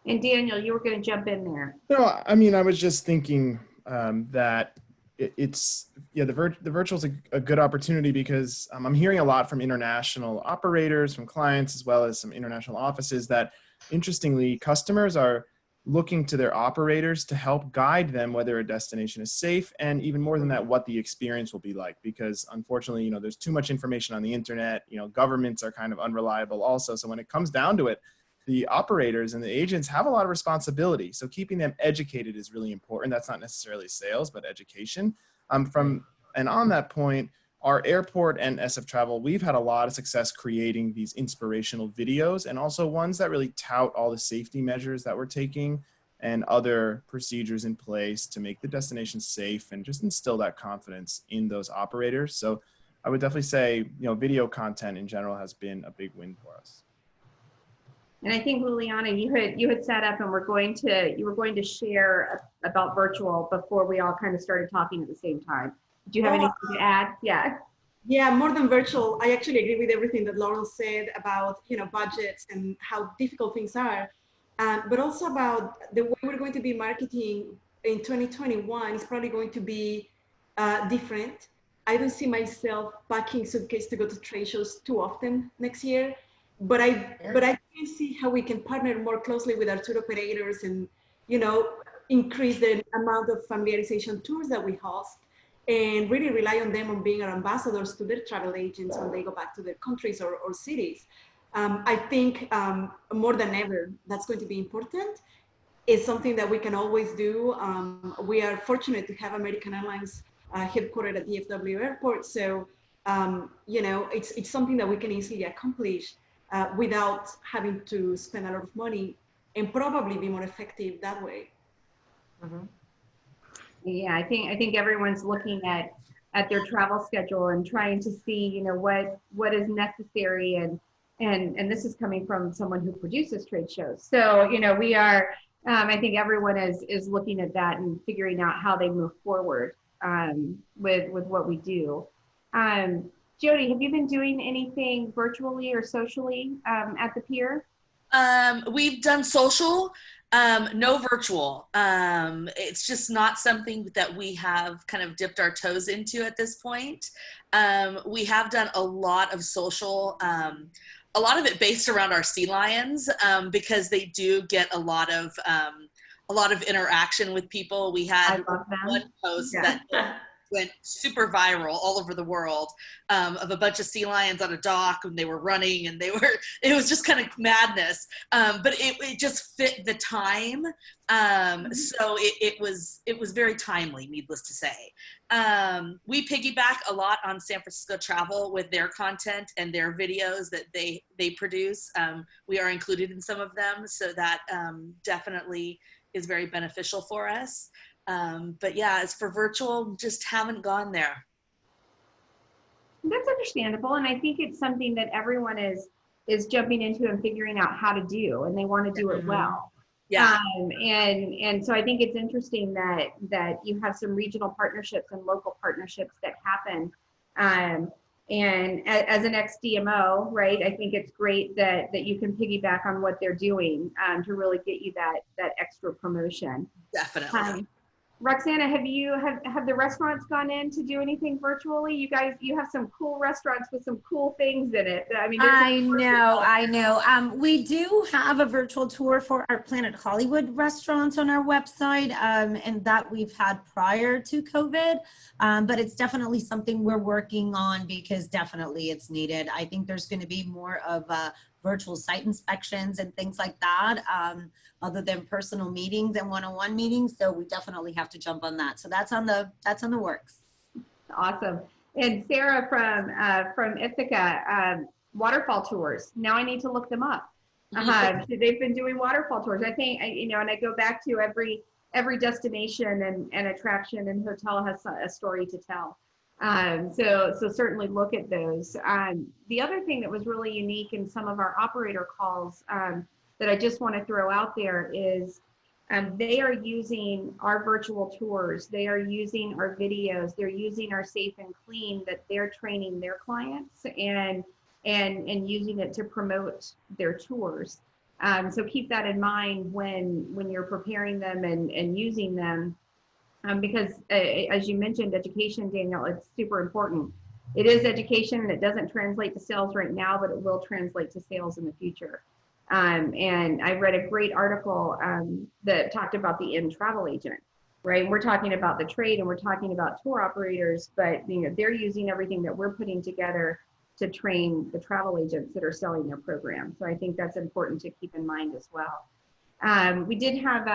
And Daniel, you were going to jump in there. No, I mean, I was just thinking that the virtual is a good opportunity because I'm hearing a lot from international operators, from clients, as well as some international offices that, interestingly, customers are looking to their operators to help guide them whether a destination is safe, and even more than that, what the experience will be like. Because unfortunately, there's too much information on the internet. Governments are kind of unreliable also. So when it comes down to it, the operators and the agents have a lot of responsibility. So keeping them educated is really important. That's not necessarily sales, but education. And on that point, our airport and SF Travel, we've had a lot of success creating these inspirational videos, and also ones that really tout all the safety measures that we're taking and other procedures in place to make the destination safe and just instill that confidence in those operators. So I would definitely say, video content in general has been a big win for us. And I think, Liliana, you had sat up and you were going to share about virtual before we all kind of started talking at the same time. Do you have anything to add? Yeah. Yeah, more than virtual, I actually agree with everything that Laurel said about budgets and how difficult things are, but also about the way we're going to be marketing in 2021 is probably going to be different. I don't see myself packing suitcase to go to trade shows too often next year, but I can see how we can partner more closely with our tour operators and increase the amount of familiarization tours that we host, and really rely on them on being our ambassadors to their travel agents when they go back to their countries or cities. I think more than ever, that's going to be important. It's something that we can always do. We are fortunate to have American Airlines headquartered at DFW Airport. So, it's something that we can easily accomplish without having to spend a lot of money, and probably be more effective that way. Mm-hmm. Yeah, I think everyone's looking at their travel schedule and trying to see, what is necessary, and this is coming from someone who produces trade shows. So, we are I think everyone is looking at that and figuring out how they move forward with what we do. Jodi, have you been doing anything virtually or socially at the PIER? We've done social, no virtual. It's just not something that we have kind of dipped our toes into at this point. We have done a lot of social, a lot of it based around our sea lions, because they do get a lot of interaction with people. We had one post that went super viral all over the world, of a bunch of sea lions on a dock, and they were running, and it was just kind of madness. But it just fit the time. So it was very timely, needless to say. We piggyback a lot on San Francisco Travel with their content and their videos that they produce. We are included in some of them, so that definitely is very beneficial for us. But yeah, as for virtual, just haven't gone there. That's understandable, and I think it's something that everyone is jumping into and figuring out how to do, and they want to do it well. Yeah. And so I think it's interesting that you have some regional partnerships and local partnerships that happen. And as an ex-DMO, right, I think it's great that you can piggyback on what they're doing to really get you that extra promotion. Definitely. Roxanna, have the restaurants gone in to do anything virtually? You have some cool restaurants with some cool things in it. I mean, I know. We do have a virtual tour for our Planet Hollywood restaurants on our website, and that we've had prior to COVID. But it's definitely something we're working on because definitely it's needed. I think there's going to be more of virtual site inspections and things like that, other than personal meetings and one-on-one meetings. So we definitely have to jump on that. So that's on the works. Awesome. And Sarah from Ithaca, waterfall tours. Now I need to look them up. They've been doing waterfall tours. I think, and I go back to every destination and attraction and hotel has a story to tell. So certainly look at those. The other thing that was really unique in some of our operator calls that I just want to throw out there is they are using our virtual tours. They are using our videos. They're using our Safe and Clean that they're training their clients and using it to promote their tours. So keep that in mind when you're preparing them and using them. Because as you mentioned, education, Daniel, it's super important. It is education and it doesn't translate to sales right now, but it will translate to sales in the future. And I read a great article that talked about the in-travel agent, right? We're talking about the trade and we're talking about tour operators, but they're using everything that we're putting together to train the travel agents that are selling their program. So I think that's important to keep in mind as well. We did have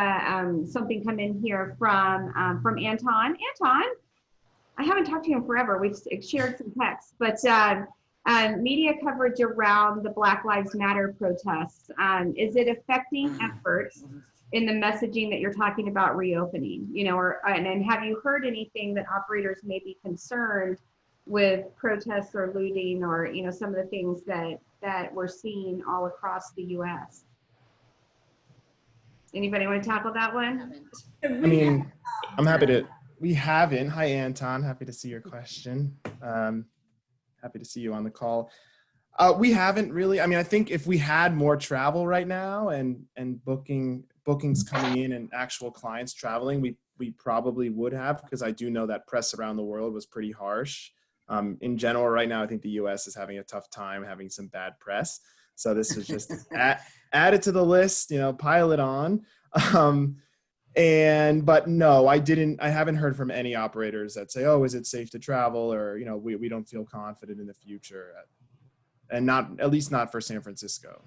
something come in here from Anton. Anton, I haven't talked to him forever. We've shared some texts, but media coverage around the Black Lives Matter protests. Is it affecting efforts in the messaging that you're talking about reopening? And have you heard anything that operators may be concerned with protests or looting or some of the things that we're seeing all across the U.S.? Anybody want to tackle that one? I mean, I'm happy to. We haven't. Hi, Anton. Happy to see your question. Happy to see you on the call. We haven't really. I mean, I think if we had more travel right now and bookings coming in and actual clients traveling, we probably would have, because I do know that press around the world was pretty harsh. In general, right now, I think the U.S. is having a tough time having some bad press. So this is just add it to the list, pile it on. But no, I haven't heard from any operators that say, oh, is it safe to travel? Or, we don't feel confident in the future, and at least not for San Francisco.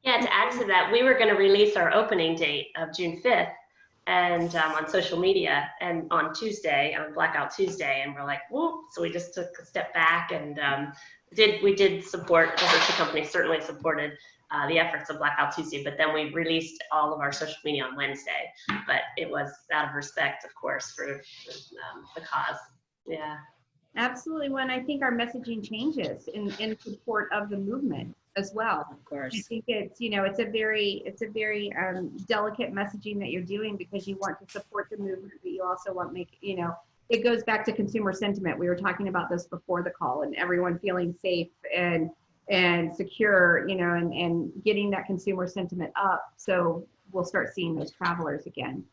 Yeah, to add to that, we were going to release our opening date of June 5th and on social media and on Tuesday, on Blackout Tuesday. And we're like, whoop. So we just took a step back and we did support, the company certainly supported the efforts of Blackout Tuesday, but then we released all of our social media on Wednesday. But it was out of respect, of course, for the cause. Yeah. Absolutely. When I think our messaging changes in support of the movement as well. Of course. I think it's, you know, it's a very delicate messaging that you're doing because you want to support the movement, but you also want to make, you know, it goes back to consumer sentiment. We were talking about this before the call, and everyone feeling safe and secure, you know, and getting that consumer sentiment up. So we'll start seeing those travelers again.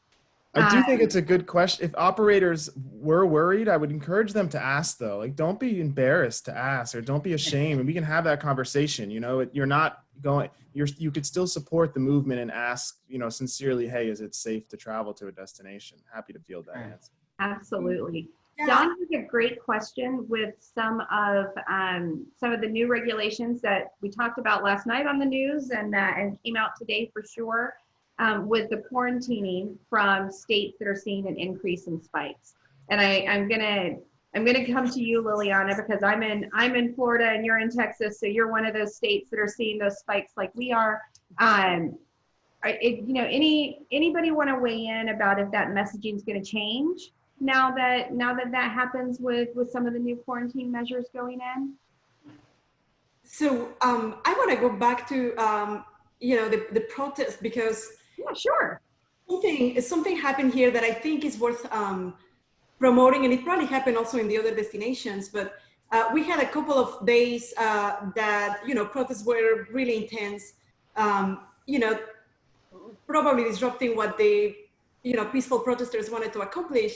I do think it's a good question. If operators were worried, I would encourage them to ask, though. Like, don't be embarrassed to ask, or don't be ashamed. And we can have that conversation. You know, you're not going, you could still support the movement and ask, you know, sincerely, hey, is it safe to travel to a destination? Happy to field that answer. Absolutely. Yeah. Don has a great question with some of the new regulations that we talked about last night on the news and came out today for sure. With the quarantining from states that are seeing an increase in spikes. And I'm gonna come to you, Liliana, because I'm in Florida and you're in Texas, so you're one of those states that are seeing those spikes like we are. You know, anybody want to weigh in about if that messaging is going to change now that happens with some of the new quarantine measures going in? So I want to go back to you know, the protest, because yeah, sure, something happened here that I think is worth promoting, and it probably happened also in the other destinations. But we had a couple of days that, you know, protests were really intense. You know, probably disrupting what the, you know, peaceful protesters wanted to accomplish.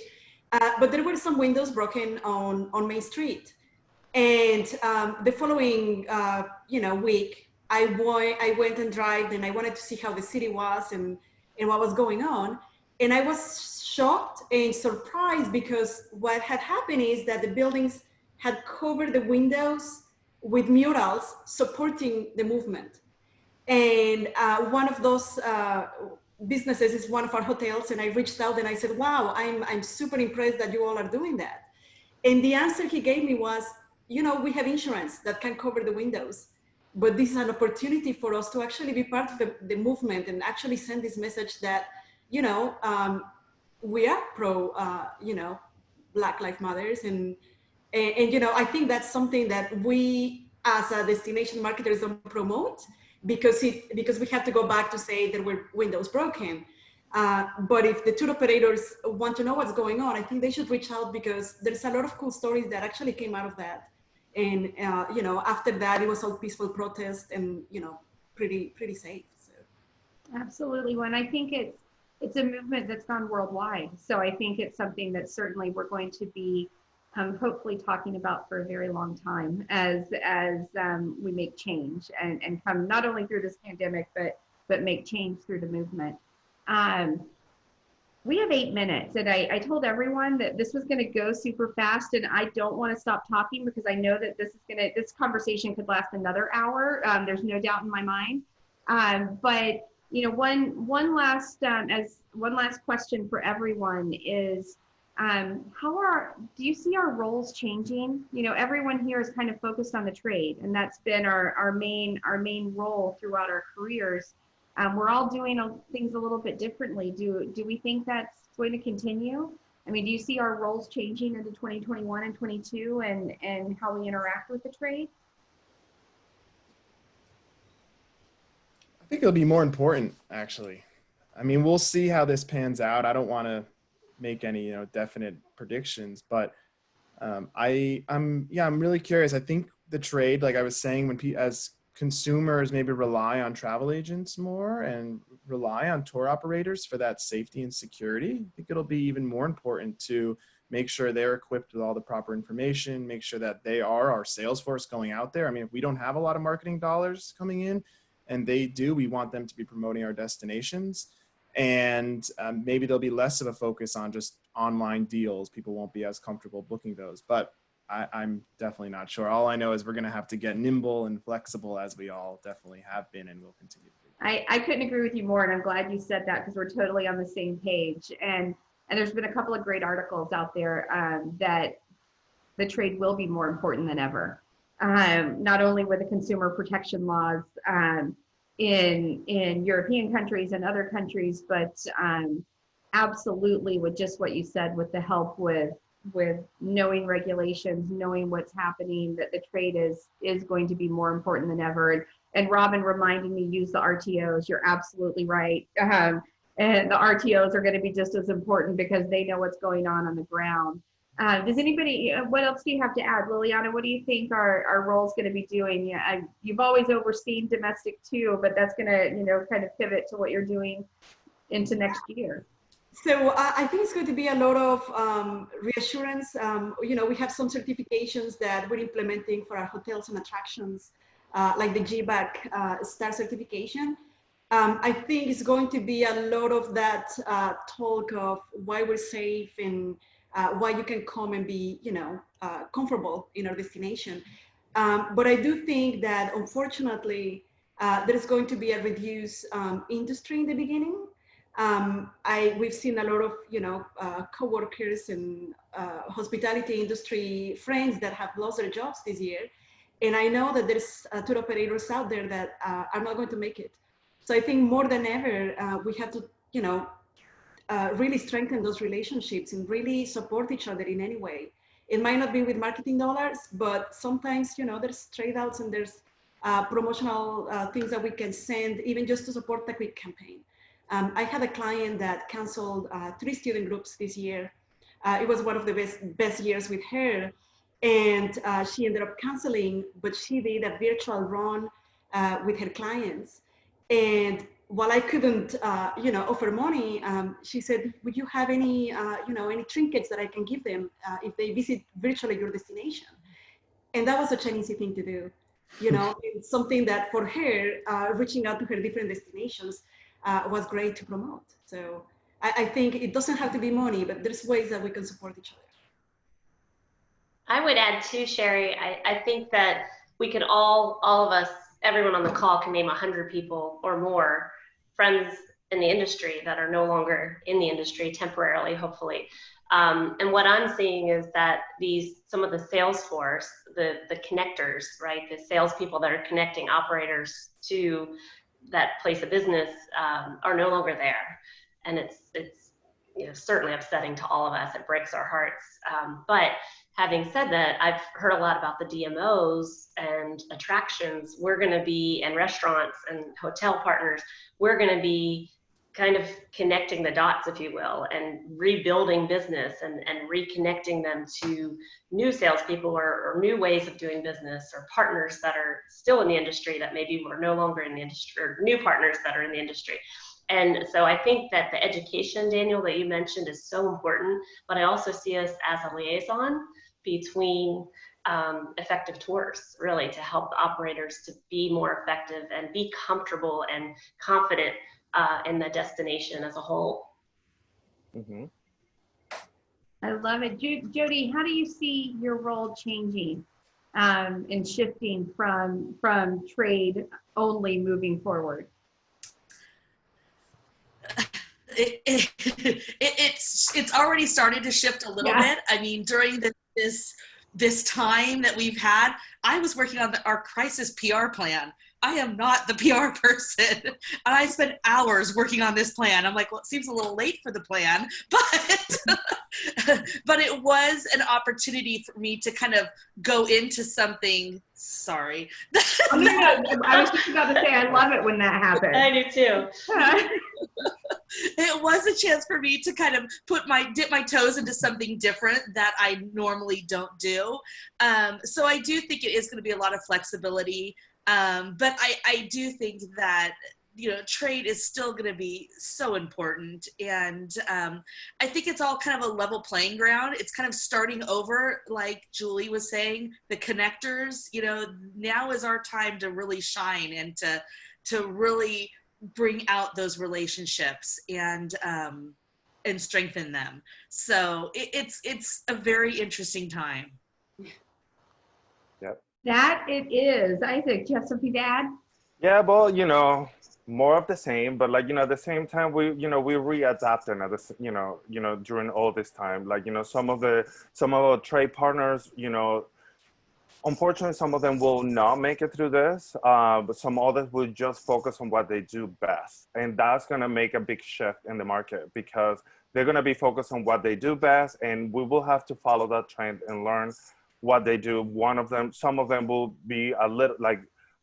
But there were some windows broken on Main Street. And the following, you know, week, I went and drove, and I wanted to see how the city was and what was going on. And I was shocked and surprised, because what had happened is that the buildings had covered the windows with murals supporting the movement. And one of those businesses is one of our hotels, and I reached out and I said, wow, I'm super impressed that you all are doing that. And the answer he gave me was, you know, we have insurance that can cover the windows, but this is an opportunity for us to actually be part of the movement and actually send this message that, you know, we are pro, you know, Black Lives Matters. And, you know, I think that's something that we as a destination marketers don't promote, because we have to go back to say there were windows broken. But if the tour operators want to know what's going on, I think they should reach out, because there's a lot of cool stories that actually came out of that. And, you know, after that, it was all peaceful protest and, you know, pretty safe. So. Absolutely. When I think it's a movement that's gone worldwide. So I think it's something that certainly we're going to be hopefully talking about for a very long time as we make change and come not only through this pandemic, but make change through the movement. We have 8 minutes, and I told everyone that this was going to go super fast, and I don't want to stop talking, because I know that this conversation could last another hour. There's no doubt in my mind. But you know, one last question for everyone is, do you see our roles changing? You know, everyone here is kind of focused on the trade, and that's been our main role throughout our careers. We're all doing things a little bit differently. Do we think that's going to continue? I mean, do you see our roles changing into 2021 and 22 and how we interact with the trade? I think it'll be more important, actually. I mean, we'll see how this pans out. I don't want to make any, you know, definite predictions, but I'm really curious. I think the trade, like I was saying, as consumers maybe rely on travel agents more and rely on tour operators for that safety and security, I think it'll be even more important to make sure they're equipped with all the proper information, make sure that they are our sales force going out there. I mean, if we don't have a lot of marketing dollars coming in, and they do, we want them to be promoting our destinations. And maybe there'll be less of a focus on just online deals. People won't be as comfortable booking those, but I'm definitely not sure. All I know is we're going to have to get nimble and flexible, as we all definitely have been and will continue to be. I couldn't agree with you more, and I'm glad you said that, because we're totally on the same page. And there's been a couple of great articles out there that the trade will be more important than ever. Not only with the consumer protection laws in European countries and other countries, but absolutely with just what you said, with the help with knowing regulations, knowing what's happening, that the trade is going to be more important than ever. And Robin reminded me, use the RTOs. You're absolutely right. And the RTOs are going to be just as important because they know what's going on the ground. Does anybody, what else do you have to add? Liliana, what do you think our role is going to be doing? Yeah, you've always overseen domestic too, but that's going to, kind of pivot to what you're doing into next year. So I think it's going to be a lot of reassurance. We have some certifications that we're implementing for our hotels and attractions, like the GBAC STAR certification. I think it's going to be a lot of that talk of why we're safe and why you can come and be, comfortable in our destination. But I do think that unfortunately, there's going to be a reduced industry in the beginning. We've seen a lot of, coworkers and hospitality industry friends that have lost their jobs this year. And I know that there's tour operators out there that are not going to make it. So I think more than ever, we have to, really strengthen those relationships and really support each other in any way. It might not be with marketing dollars, but sometimes, there's trade outs and there's promotional things that we can send, even just to support the quick campaign. I had a client that canceled 3 student groups this year. It was one of the best years with her. And she ended up canceling, but she did a virtual run with her clients. And while I couldn't, offer money, she said, would you have any, any trinkets that I can give them if they visit virtually your destination? And that was such an easy thing to do. It's something that for her, reaching out to her different destinations was great to promote. So I think it doesn't have to be money, but there's ways that we can support each other. I would add too, Sherry, I think that we can all of us, everyone on the call can name 100 people or more, friends in the industry that are no longer in the industry temporarily, hopefully. And what I'm seeing is that some of the sales force, the connectors, right? The salespeople that are connecting operators to that place of business are no longer there. And it's certainly upsetting to all of us. It breaks our hearts. But having said that, I've heard a lot about the DMOs and attractions. We're going to be, and restaurants and hotel partners, we're going to be kind of connecting the dots, if you will, and rebuilding business and reconnecting them to new salespeople or new ways of doing business, or partners that are still in the industry that maybe were no longer in the industry, or new partners that are in the industry. And so I think that the education, Daniel, that you mentioned is so important, but I also see us as a liaison between effective tours, really, to help the operators to be more effective and be comfortable and confident in the destination as a whole. Mm-hmm. I love it. Jodi, how do you see your role changing and shifting from trade only moving forward? It's already started to shift a little bit. I mean, during this time that we've had, I was working on our crisis PR plan. I am not the PR person, and I spent hours working on this plan. I'm like, well, it seems a little late for the plan, but it was an opportunity for me to kind of go into something. Sorry. I was just about to say, I love it when that happens. I do too. It was a chance for me to kind of dip my toes into something different that I normally don't do. So I do think it is going to be a lot of flexibility. But I do think that, trade is still going to be so important. And I think it's all kind of a level playing ground. It's kind of starting over, like Julie was saying, the connectors, now is our time to really shine and to really bring out those relationships and strengthen them. So it's a very interesting time. Yep. That it is. Isaac, do you have something to add? Yeah, well, more of the same, but at the same time, we readapting at this, during all this time, some of our trade partners, unfortunately, some of them will not make it through this, but some others will just focus on what they do best. And that's going to make a big shift in the market, because they're going to be focused on what they do best, and we will have to follow that trend and learn what they do. Some of them will be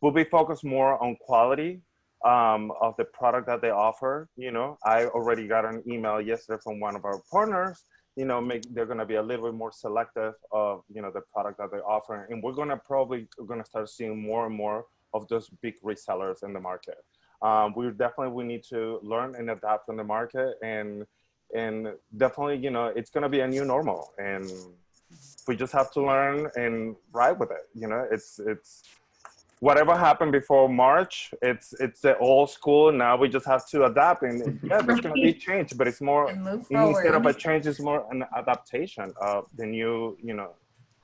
will be focused more on quality of the product that they offer. You know, I already got an email yesterday from one of our partners. You know, they're going to be a little bit more selective of, you know, the product that they offer, and we're going to start seeing more and more of those big resellers in the market. We need to learn and adapt in the market, and definitely, you know, it's going to be a new normal, and we just have to learn and ride with it. You know, it's whatever happened before March, it's the old school. Now we just have to adapt, and yeah, there's going to be change, but it's more, instead of a change, it's more an adaptation of the new, you know,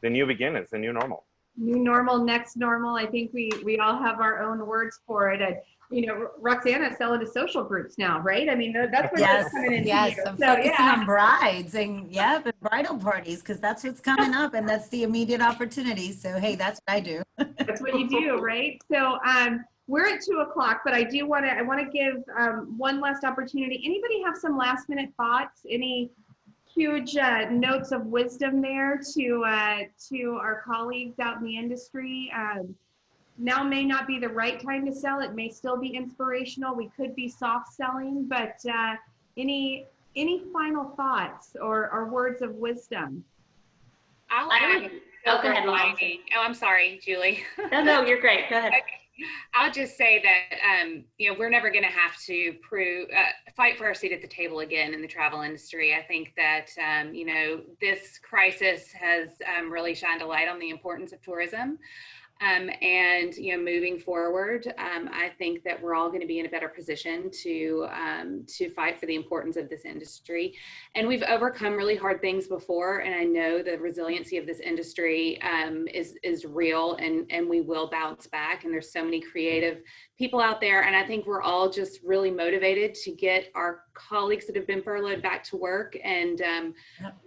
the new beginnings, the new normal. New normal, next normal. I think we all have our own words for it. And, you know, Roxanna's selling to social groups now, right? I mean, that's what she's coming into. Yes, I'm focusing on brides and and bridal parties, because that's what's coming up, and that's the immediate opportunity. So hey, that's what I do. That's what you do, right? So we're at 2 o'clock, but I want to give one last opportunity. Anybody have some last minute thoughts? Any huge notes of wisdom there to our colleagues out in the industry? Now may not be the right time to sell. It may still be inspirational. We could be soft selling, but any final thoughts or words of wisdom? I'll add. Go ahead, Laurel. Oh, I'm sorry, Julie. No, you're great. Go ahead. Okay. I'll just say that, you know, we're never going to have to fight for our seat at the table again in the travel industry. I think that, you know, this crisis has really shined a light on the importance of tourism. And, you know, moving forward, I think that we're all going to be in a better position to fight for the importance of this industry. And we've overcome really hard things before. And I know the resiliency of this industry is real, and we will bounce back. And there's so many creative people out there. And I think we're all just really motivated to get our colleagues that have been furloughed back to work. And, you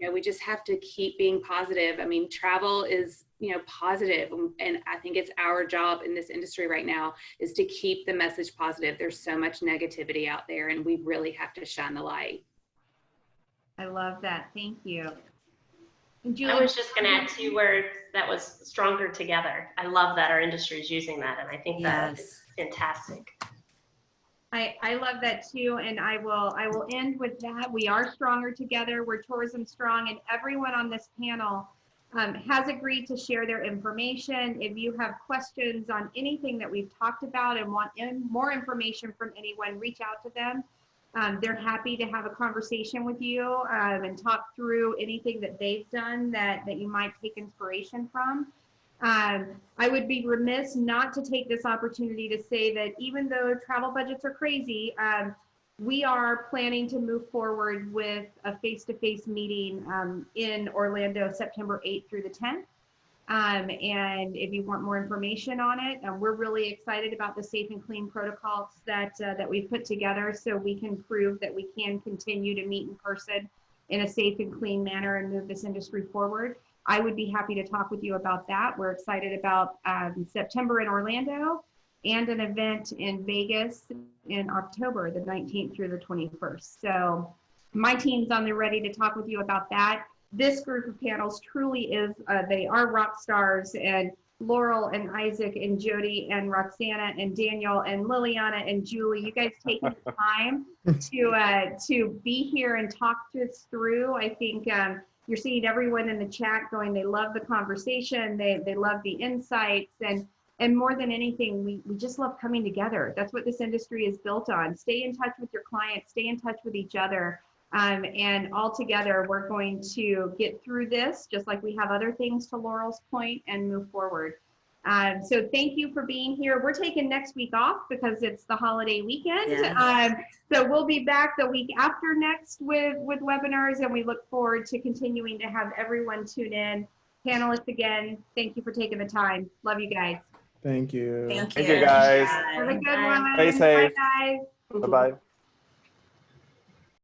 know, we just have to keep being positive. I mean, travel is, you know, positive. And I think it's our job in this industry right now is to keep the message positive. There's so much negativity out there, and we really have to shine the light. I love that. Thank you. And Julie, I was just going to add 2 words. That was stronger together. I love that our industry is using that, and I think that is fantastic. I love that too, and I will end with that. We are stronger together. We're Tourism Strong, and everyone on this panel has agreed to share their information. If you have questions on anything that we've talked about and want more information from anyone, reach out to them. They're happy to have a conversation with you and talk through anything that they've done that you might take inspiration from. I would be remiss not to take this opportunity to say that even though travel budgets are crazy, we are planning to move forward with a face-to-face meeting in Orlando, September 8th through the 10th. And if you want more information on it, we're really excited about the safe and clean protocols that we've put together, so we can prove that we can continue to meet in person in a safe and clean manner and move this industry forward. I would be happy to talk with you about that. We're excited about September in Orlando and an event in Vegas in October, the 19th through the 21st. So my team's on there ready to talk with you about that. This group of panels truly is, they are rock stars, and Laurel and Isaac and Jodi and Roxanna and Daniel and Liliana and Julie, you guys taking the time to be here and talk this through. I think you're seeing everyone in the chat going, they love the conversation, they love the insights, and more than anything, we just love coming together. That's what this industry is built on. Stay in touch with your clients, stay in touch with each other. And all together, we're going to get through this, just like we have other things, to Laurel's point, and move forward. So thank you for being here. We're taking next week off because it's the holiday weekend. Yes. So we'll be back the week after next with webinars, and we look forward to continuing to have everyone tune in. Panelists, again, thank you for taking the time. Love you guys. Thank you. Thank you, guys. Have a good one. Stay safe. Bye, guys. Bye-bye.